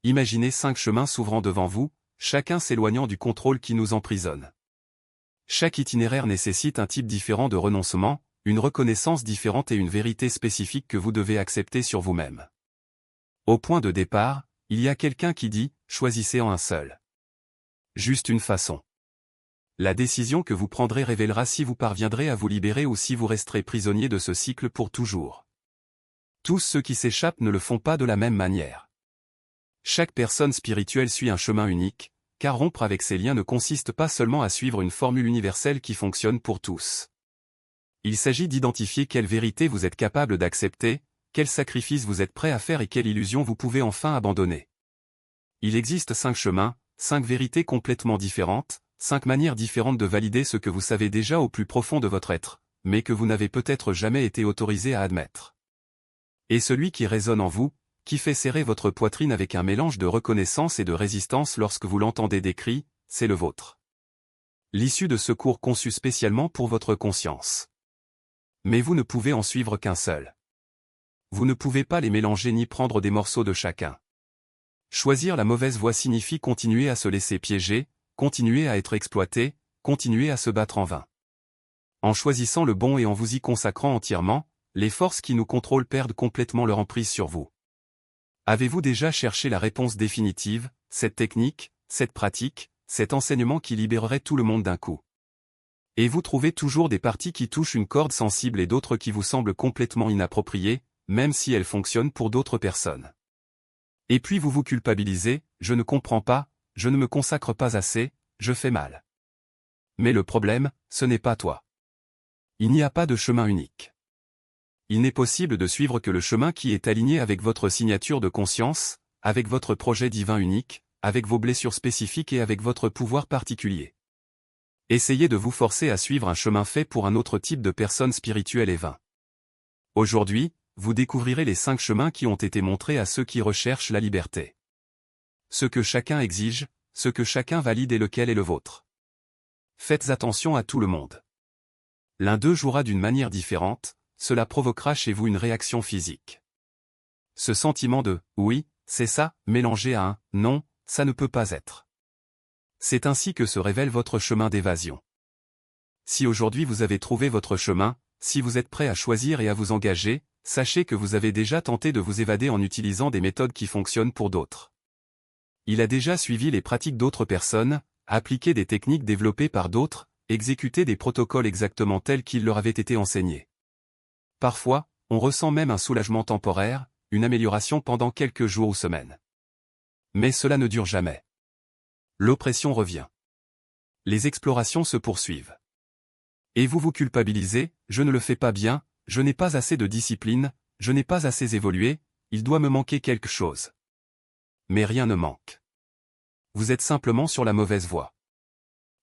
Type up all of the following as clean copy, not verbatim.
imaginez 5 chemins s'ouvrant devant vous, chacun s'éloignant du contrôle qui nous emprisonne. Chaque itinéraire nécessite un type différent de renoncement, une reconnaissance différente et une vérité spécifique que vous devez accepter sur vous-même. Au point de départ, il y a quelqu'un qui dit « choisissez en un seul ». Juste une façon. La décision que vous prendrez révélera si vous parviendrez à vous libérer ou si vous resterez prisonnier de ce cycle pour toujours. Tous ceux qui s'échappent ne le font pas de la même manière. Chaque personne spirituelle suit un chemin unique, car rompre avec ces liens ne consiste pas seulement à suivre une formule universelle qui fonctionne pour tous. Il s'agit d'identifier quelle vérité vous êtes capable d'accepter, quel sacrifice vous êtes prêt à faire et quelle illusion vous pouvez enfin abandonner. Il existe 5 chemins, 5 vérités complètement différentes, 5 manières différentes de valider ce que vous savez déjà au plus profond de votre être, mais que vous n'avez peut-être jamais été autorisé à admettre. Et celui qui résonne en vous, qui fait serrer votre poitrine avec un mélange de reconnaissance et de résistance lorsque vous l'entendez décrit, c'est le vôtre. L'issue de ce cours conçu spécialement pour votre conscience. Mais vous ne pouvez en suivre qu'un seul. Vous ne pouvez pas les mélanger ni prendre des morceaux de chacun. Choisir la mauvaise voie signifie continuer à se laisser piéger, continuer à être exploité, continuer à se battre en vain. En choisissant le bon et en vous y consacrant entièrement, les forces qui nous contrôlent perdent complètement leur emprise sur vous. Avez-vous déjà cherché la réponse définitive, cette technique, cette pratique, cet enseignement qui libérerait tout le monde d'un coup? Et vous trouvez toujours des parties qui touchent une corde sensible et d'autres qui vous semblent complètement inappropriées, même si elles fonctionnent pour d'autres personnes. Et puis vous vous culpabilisez, je ne comprends pas, je ne me consacre pas assez, je fais mal. Mais le problème, ce n'est pas toi. Il n'y a pas de chemin unique. Il n'est possible de suivre que le chemin qui est aligné avec votre signature de conscience, avec votre projet divin unique, avec vos blessures spécifiques et avec votre pouvoir particulier. Essayez de vous forcer à suivre un chemin fait pour un autre type de personne spirituelle est vain. Aujourd'hui, vous découvrirez les 5 chemins qui ont été montrés à ceux qui recherchent la liberté. Ce que chacun exige, ce que chacun valide et lequel est le vôtre. Faites attention à tout le monde. L'un d'eux jouera d'une manière différente, cela provoquera chez vous une réaction physique. Ce sentiment de « oui, c'est ça » mélangé à un « non, ça ne peut pas être ». C'est ainsi que se révèle votre chemin d'évasion. Si aujourd'hui vous avez trouvé votre chemin, si vous êtes prêt à choisir et à vous engager, sachez que vous avez déjà tenté de vous évader en utilisant des méthodes qui fonctionnent pour d'autres. Il a déjà suivi les pratiques d'autres personnes, appliqué des techniques développées par d'autres, exécuté des protocoles exactement tels qu'ils leur avaient été enseignés. Parfois, on ressent même un soulagement temporaire, une amélioration pendant quelques jours ou semaines. Mais cela ne dure jamais. L'oppression revient. Les explorations se poursuivent. Et vous vous culpabilisez, je ne le fais pas bien, je n'ai pas assez de discipline, je n'ai pas assez évolué, il doit me manquer quelque chose. Mais rien ne manque. Vous êtes simplement sur la mauvaise voie.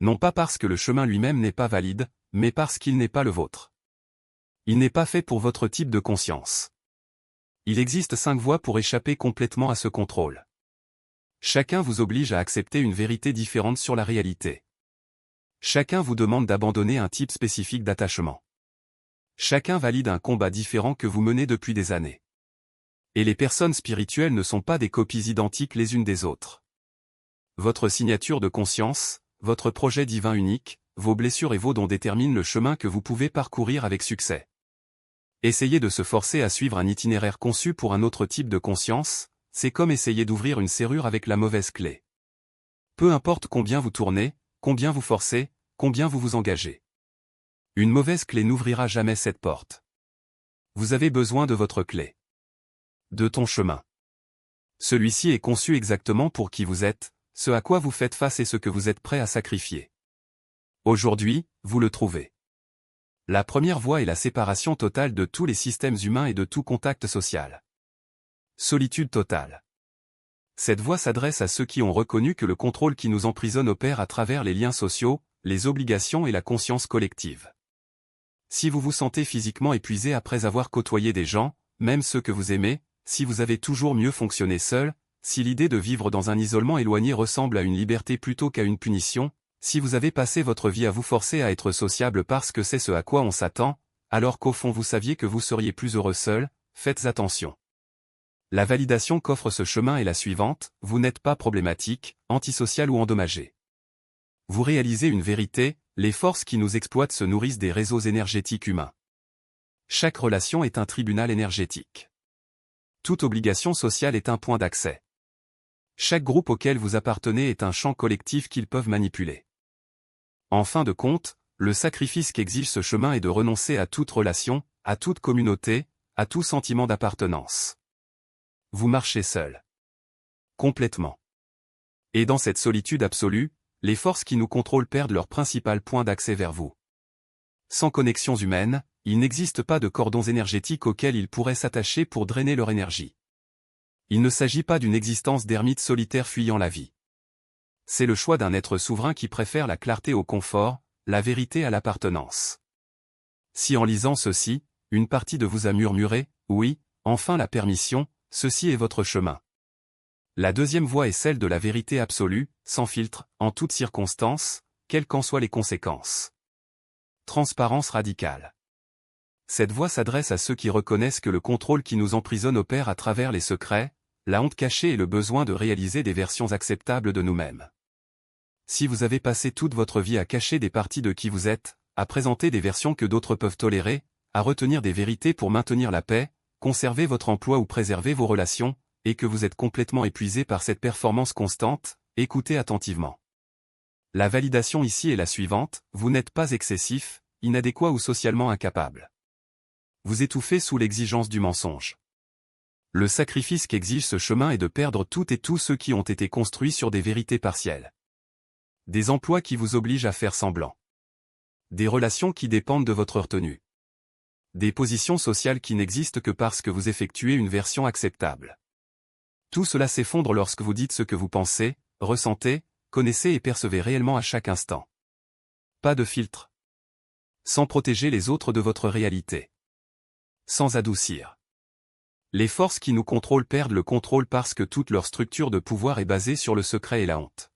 Non pas parce que le chemin lui-même n'est pas valide, mais parce qu'il n'est pas le vôtre. Il n'est pas fait pour votre type de conscience. Il existe 5 voies pour échapper complètement à ce contrôle. Chacun vous oblige à accepter une vérité différente sur la réalité. Chacun vous demande d'abandonner un type spécifique d'attachement. Chacun valide un combat différent que vous menez depuis des années. Et les personnes spirituelles ne sont pas des copies identiques les unes des autres. Votre signature de conscience, votre projet divin unique, vos blessures et vos dons déterminent le chemin que vous pouvez parcourir avec succès. Essayer de se forcer à suivre un itinéraire conçu pour un autre type de conscience, c'est comme essayer d'ouvrir une serrure avec la mauvaise clé. Peu importe combien vous tournez, combien vous forcez, combien vous vous engagez. Une mauvaise clé n'ouvrira jamais cette porte. Vous avez besoin de votre clé. De ton chemin. Celui-ci est conçu exactement pour qui vous êtes, ce à quoi vous faites face et ce que vous êtes prêt à sacrifier. Aujourd'hui, vous le trouvez. La première voie est la séparation totale de tous les systèmes humains et de tout contact social. Solitude totale. Cette voie s'adresse à ceux qui ont reconnu que le contrôle qui nous emprisonne opère à travers les liens sociaux, les obligations et la conscience collective. Si vous vous sentez physiquement épuisé après avoir côtoyé des gens, même ceux que vous aimez, si vous avez toujours mieux fonctionné seul, si l'idée de vivre dans un isolement éloigné ressemble à une liberté plutôt qu'à une punition, si vous avez passé votre vie à vous forcer à être sociable parce que c'est ce à quoi on s'attend, alors qu'au fond vous saviez que vous seriez plus heureux seul, faites attention. La validation qu'offre ce chemin est la suivante, vous n'êtes pas problématique, antisocial ou endommagé. Vous réalisez une vérité, les forces qui nous exploitent se nourrissent des réseaux énergétiques humains. Chaque relation est un tribunal énergétique. Toute obligation sociale est un point d'accès. Chaque groupe auquel vous appartenez est un champ collectif qu'ils peuvent manipuler. En fin de compte, le sacrifice qu'exige ce chemin est de renoncer à toute relation, à toute communauté, à tout sentiment d'appartenance. Vous marchez seul. Complètement. Et dans cette solitude absolue, les forces qui nous contrôlent perdent leur principal point d'accès vers vous. Sans connexions humaines, il n'existe pas de cordons énergétiques auxquels ils pourraient s'attacher pour drainer leur énergie. Il ne s'agit pas d'une existence d'ermite solitaire fuyant la vie. C'est le choix d'un être souverain qui préfère la clarté au confort, la vérité à l'appartenance. Si en lisant ceci, une partie de vous a murmuré, oui, enfin la permission, ceci est votre chemin. La deuxième voie est celle de la vérité absolue, sans filtre, en toutes circonstances, quelles qu'en soient les conséquences. Transparence radicale. Cette voie s'adresse à ceux qui reconnaissent que le contrôle qui nous emprisonne opère à travers les secrets, la honte cachée et le besoin de réaliser des versions acceptables de nous-mêmes. Si vous avez passé toute votre vie à cacher des parties de qui vous êtes, à présenter des versions que d'autres peuvent tolérer, à retenir des vérités pour maintenir la paix, conserver votre emploi ou préserver vos relations, et que vous êtes complètement épuisé par cette performance constante, écoutez attentivement. La validation ici est la suivante, vous n'êtes pas excessif, inadéquat ou socialement incapable. Vous étouffez sous l'exigence du mensonge. Le sacrifice qu'exige ce chemin est de perdre toutes et tous ceux qui ont été construits sur des vérités partielles. Des emplois qui vous obligent à faire semblant. Des relations qui dépendent de votre retenue. Des positions sociales qui n'existent que parce que vous effectuez une version acceptable. Tout cela s'effondre lorsque vous dites ce que vous pensez, ressentez, connaissez et percevez réellement à chaque instant. Pas de filtre. Sans protéger les autres de votre réalité. Sans adoucir. Les forces qui nous contrôlent perdent le contrôle parce que toute leur structure de pouvoir est basée sur le secret et la honte.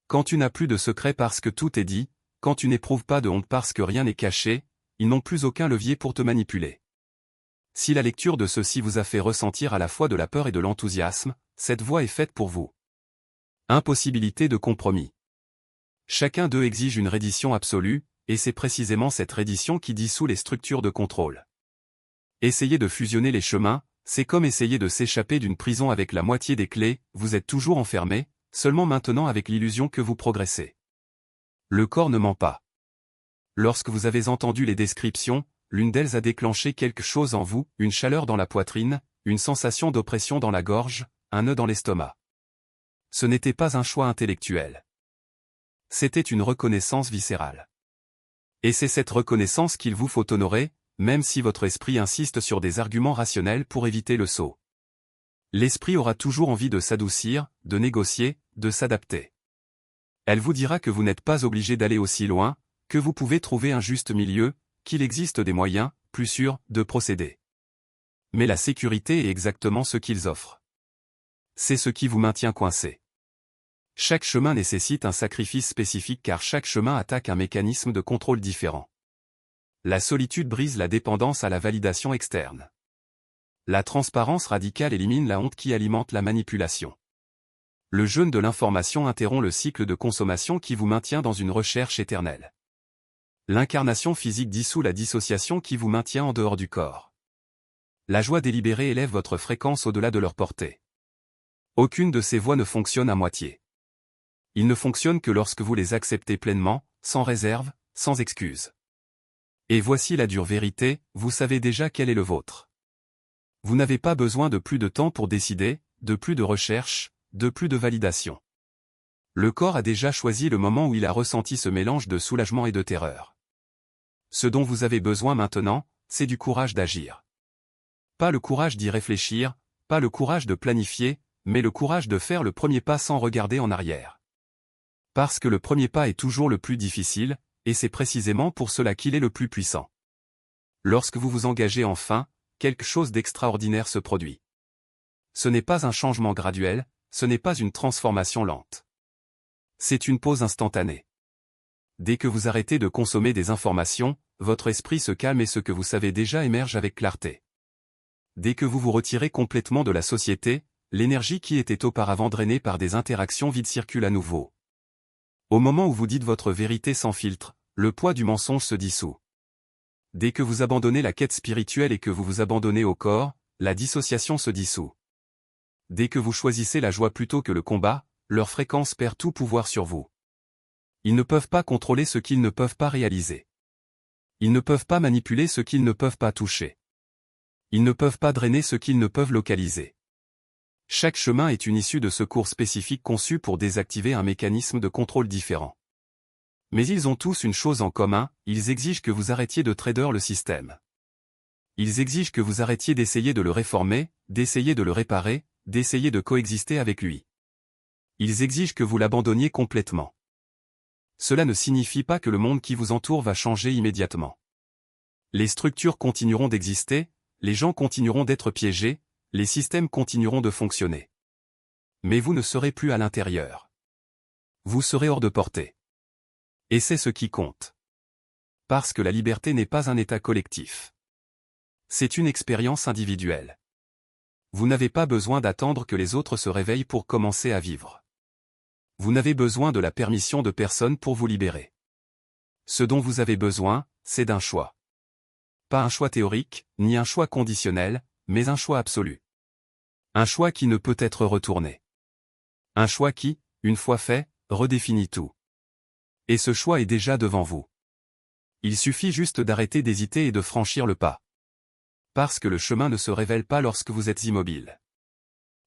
Quand tu n'as plus de secret parce que tout est dit, quand tu n'éprouves pas de honte parce que rien n'est caché, ils n'ont plus aucun levier pour te manipuler. Si la lecture de ceci vous a fait ressentir à la fois de la peur et de l'enthousiasme, cette voie est faite pour vous. Impossibilité de compromis. Chacun d'eux exige une reddition absolue, et c'est précisément cette reddition qui dissout les structures de contrôle. Essayer de fusionner les chemins, c'est comme essayer de s'échapper d'une prison avec la moitié des clés, vous êtes toujours enfermé, seulement maintenant avec l'illusion que vous progressez. Le corps ne ment pas. Lorsque vous avez entendu les descriptions, l'une d'elles a déclenché quelque chose en vous, une chaleur dans la poitrine, une sensation d'oppression dans la gorge, un nœud dans l'estomac. Ce n'était pas un choix intellectuel. C'était une reconnaissance viscérale. Et c'est cette reconnaissance qu'il vous faut honorer, même si votre esprit insiste sur des arguments rationnels pour éviter le saut. L'esprit aura toujours envie de s'adoucir, de négocier, de s'adapter. Elle vous dira que vous n'êtes pas obligé d'aller aussi loin, que vous pouvez trouver un juste milieu, qu'il existe des moyens, plus sûrs, de procéder. Mais la sécurité est exactement ce qu'ils offrent. C'est ce qui vous maintient coincé. Chaque chemin nécessite un sacrifice spécifique car chaque chemin attaque un mécanisme de contrôle différent. La solitude brise la dépendance à la validation externe. La transparence radicale élimine la honte qui alimente la manipulation. Le jeûne de l'information interrompt le cycle de consommation qui vous maintient dans une recherche éternelle. L'incarnation physique dissout la dissociation qui vous maintient en dehors du corps. La joie délibérée élève votre fréquence au-delà de leur portée. Aucune de ces voies ne fonctionne à moitié. Ils ne fonctionnent que lorsque vous les acceptez pleinement, sans réserve, sans excuse. Et voici la dure vérité, vous savez déjà quel est le vôtre. Vous n'avez pas besoin de plus de temps pour décider, de plus de recherche, de plus de validation. Le corps a déjà choisi le moment où il a ressenti ce mélange de soulagement et de terreur. Ce dont vous avez besoin maintenant, c'est du courage d'agir. Pas le courage d'y réfléchir, pas le courage de planifier, mais le courage de faire le premier pas sans regarder en arrière. Parce que le premier pas est toujours le plus difficile, et c'est précisément pour cela qu'il est le plus puissant. Lorsque vous vous engagez enfin, quelque chose d'extraordinaire se produit. Ce n'est pas un changement graduel, ce n'est pas une transformation lente. C'est une pause instantanée. Dès que vous arrêtez de consommer des informations, votre esprit se calme et ce que vous savez déjà émerge avec clarté. Dès que vous vous retirez complètement de la société, l'énergie qui était auparavant drainée par des interactions vides circule à nouveau. Au moment où vous dites votre vérité sans filtre, le poids du mensonge se dissout. Dès que vous abandonnez la quête spirituelle et que vous vous abandonnez au corps, la dissociation se dissout. Dès que vous choisissez la joie plutôt que le combat, leur fréquence perd tout pouvoir sur vous. Ils ne peuvent pas contrôler ce qu'ils ne peuvent pas réaliser. Ils ne peuvent pas manipuler ce qu'ils ne peuvent pas toucher. Ils ne peuvent pas drainer ce qu'ils ne peuvent localiser. Chaque chemin est une issue de secours spécifique conçue pour désactiver un mécanisme de contrôle différent. Mais ils ont tous une chose en commun, ils exigent que vous arrêtiez de trader le système. Ils exigent que vous arrêtiez d'essayer de le réformer, d'essayer de le réparer, d'essayer de coexister avec lui. Ils exigent que vous l'abandonniez complètement. Cela ne signifie pas que le monde qui vous entoure va changer immédiatement. Les structures continueront d'exister, les gens continueront d'être piégés, les systèmes continueront de fonctionner. Mais vous ne serez plus à l'intérieur. Vous serez hors de portée. Et c'est ce qui compte. Parce que la liberté n'est pas un état collectif. C'est une expérience individuelle. Vous n'avez pas besoin d'attendre que les autres se réveillent pour commencer à vivre. Vous n'avez besoin de la permission de personne pour vous libérer. Ce dont vous avez besoin, c'est d'un choix. Pas un choix théorique, ni un choix conditionnel, mais un choix absolu. Un choix qui ne peut être retourné. Un choix qui, une fois fait, redéfinit tout. Et ce choix est déjà devant vous. Il suffit juste d'arrêter d'hésiter et de franchir le pas. Parce que le chemin ne se révèle pas lorsque vous êtes immobile.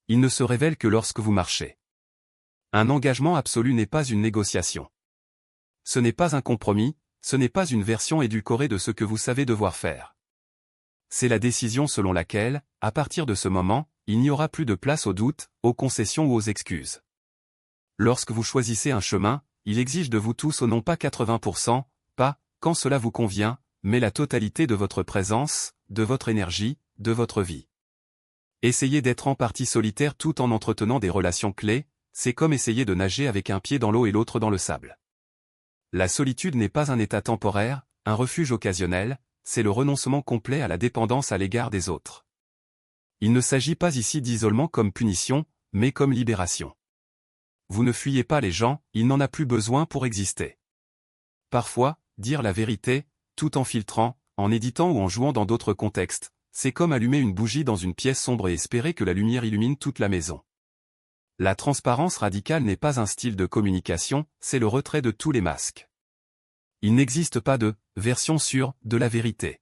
Il ne se révèle que lorsque vous marchez. Un engagement absolu n'est pas une négociation. Ce n'est pas un compromis, ce n'est pas une version édulcorée de ce que vous savez devoir faire. C'est la décision selon laquelle, à partir de ce moment, il n'y aura plus de place aux doutes, aux concessions ou aux excuses. Lorsque vous choisissez un chemin, il exige de vous tous au non pas 80%, pas, quand cela vous convient, mais la totalité de votre présence, de votre énergie, de votre vie. Essayez d'être en partie solitaire tout en entretenant des relations clés, c'est comme essayer de nager avec un pied dans l'eau et l'autre dans le sable. La solitude n'est pas un état temporaire, un refuge occasionnel, c'est le renoncement complet à la dépendance à l'égard des autres. Il ne s'agit pas ici d'isolement comme punition, mais comme libération. Vous ne fuyez pas les gens, il n'en a plus besoin pour exister. Parfois, dire la vérité, tout en filtrant, en éditant ou en jouant dans d'autres contextes, c'est comme allumer une bougie dans une pièce sombre et espérer que la lumière illumine toute la maison. La transparence radicale n'est pas un style de communication, c'est le retrait de tous les masques. Il n'existe pas de version sûre de la vérité.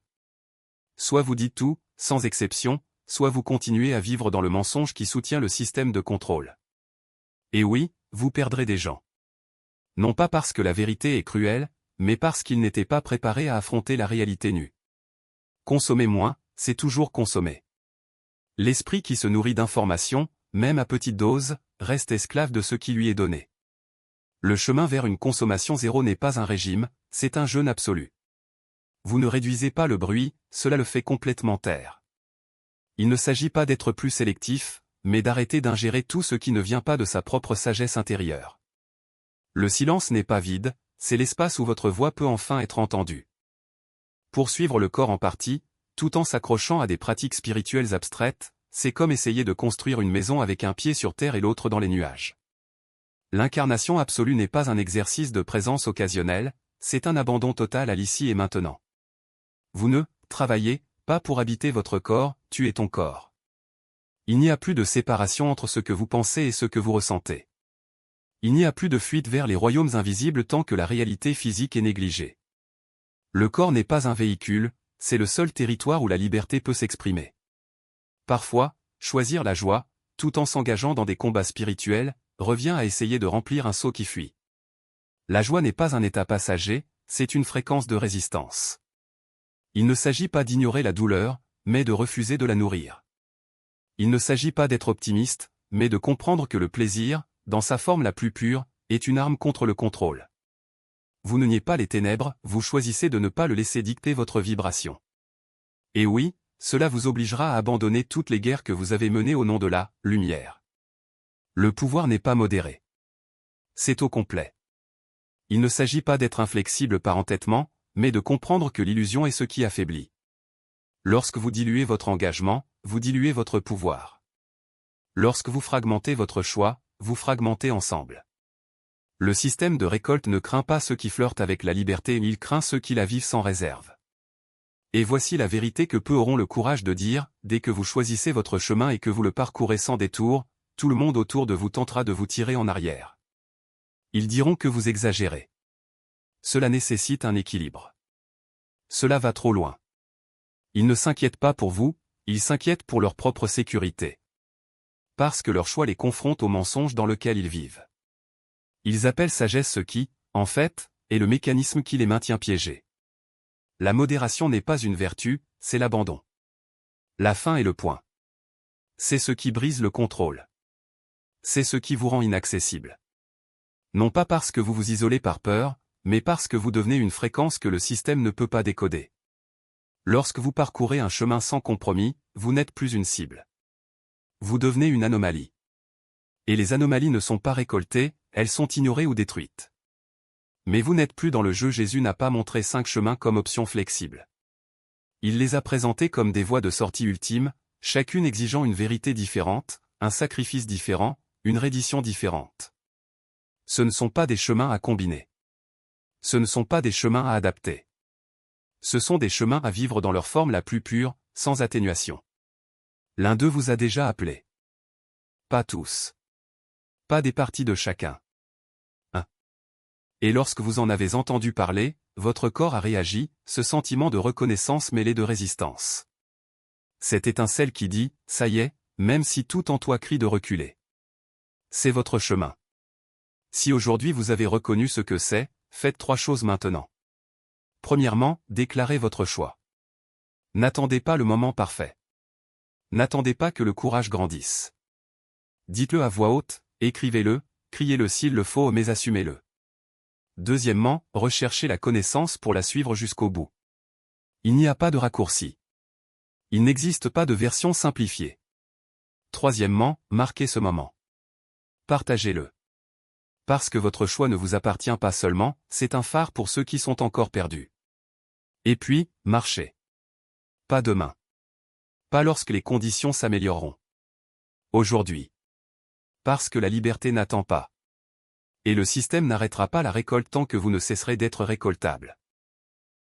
Soit vous dites tout, sans exception, soit vous continuez à vivre dans le mensonge qui soutient le système de contrôle. Et oui, vous perdrez des gens. Non pas parce que la vérité est cruelle, mais parce qu'ils n'étaient pas préparés à affronter la réalité nue. Consommer moins, c'est toujours consommer. L'esprit qui se nourrit d'informations, même à petite dose, reste esclave de ce qui lui est donné. Le chemin vers une consommation zéro n'est pas un régime, c'est un jeûne absolu. Vous ne réduisez pas le bruit, cela le fait complètement taire. Il ne s'agit pas d'être plus sélectif, mais d'arrêter d'ingérer tout ce qui ne vient pas de sa propre sagesse intérieure. Le silence n'est pas vide, c'est l'espace où votre voix peut enfin être entendue. Poursuivre le corps en partie, tout en s'accrochant à des pratiques spirituelles abstraites, c'est comme essayer de construire une maison avec un pied sur terre et l'autre dans les nuages. L'incarnation absolue n'est pas un exercice de présence occasionnelle, c'est un abandon total à l'ici et maintenant. Vous ne travaillez pas pour habiter votre corps, tu es ton corps. Il n'y a plus de séparation entre ce que vous pensez et ce que vous ressentez. Il n'y a plus de fuite vers les royaumes invisibles tant que la réalité physique est négligée. Le corps n'est pas un véhicule, c'est le seul territoire où la liberté peut s'exprimer. Parfois, choisir la joie, tout en s'engageant dans des combats spirituels, revient à essayer de remplir un seau qui fuit. La joie n'est pas un état passager, c'est une fréquence de résistance. Il ne s'agit pas d'ignorer la douleur, mais de refuser de la nourrir. Il ne s'agit pas d'être optimiste, mais de comprendre que le plaisir, dans sa forme la plus pure, est une arme contre le contrôle. Vous ne niez pas les ténèbres, vous choisissez de ne pas le laisser dicter votre vibration. Et oui, cela vous obligera à abandonner toutes les guerres que vous avez menées au nom de la lumière. Le pouvoir n'est pas modéré. C'est au complet. Il ne s'agit pas d'être inflexible par entêtement, mais de comprendre que l'illusion est ce qui affaiblit. Lorsque vous diluez votre engagement, vous diluez votre pouvoir. Lorsque vous fragmentez votre choix, vous fragmentez ensemble. Le système de récolte ne craint pas ceux qui flirtent avec la liberté, il craint ceux qui la vivent sans réserve. Et voici la vérité que peu auront le courage de dire, dès que vous choisissez votre chemin et que vous le parcourez sans détour, tout le monde autour de vous tentera de vous tirer en arrière. Ils diront que vous exagérez. Cela nécessite un équilibre. Cela va trop loin. Ils ne s'inquiètent pas pour vous, ils s'inquiètent pour leur propre sécurité. Parce que leur choix les confronte au mensonge dans lequel ils vivent. Ils appellent sagesse ce qui, en fait, est le mécanisme qui les maintient piégés. La modération n'est pas une vertu, c'est l'abandon. La fin est le point. C'est ce qui brise le contrôle. C'est ce qui vous rend inaccessible. Non pas parce que vous vous isolez par peur, mais parce que vous devenez une fréquence que le système ne peut pas décoder. Lorsque vous parcourez un chemin sans compromis, vous n'êtes plus une cible. Vous devenez une anomalie. Et les anomalies ne sont pas récoltées, elles sont ignorées ou détruites. Mais vous n'êtes plus dans le jeu. Jésus n'a pas montré 5 chemins comme option flexible. Il les a présentés comme des voies de sortie ultimes, chacune exigeant une vérité différente, un sacrifice différent, une reddition différente. Ce ne sont pas des chemins à combiner. Ce ne sont pas des chemins à adapter. Ce sont des chemins à vivre dans leur forme la plus pure, sans atténuation. L'un d'eux vous a déjà appelé. Pas tous. Pas des parties de chacun. Et lorsque vous en avez entendu parler, votre corps a réagi, ce sentiment de reconnaissance mêlé de résistance. Cette étincelle qui dit, ça y est, même si tout en toi crie de reculer. C'est votre chemin. Si aujourd'hui vous avez reconnu ce que c'est, faites 3 choses maintenant. Premièrement, déclarez votre choix. N'attendez pas le moment parfait. N'attendez pas que le courage grandisse. Dites-le à voix haute, écrivez-le, criez-le s'il le faut, mais assumez-le. Deuxièmement, recherchez la connaissance pour la suivre jusqu'au bout. Il n'y a pas de raccourci. Il n'existe pas de version simplifiée. Troisièmement, marquez ce moment. Partagez-le. Parce que votre choix ne vous appartient pas seulement, c'est un phare pour ceux qui sont encore perdus. Et puis, marchez. Pas demain. Pas lorsque les conditions s'amélioreront. Aujourd'hui. Parce que la liberté n'attend pas. Et le système n'arrêtera pas la récolte tant que vous ne cesserez d'être récoltable.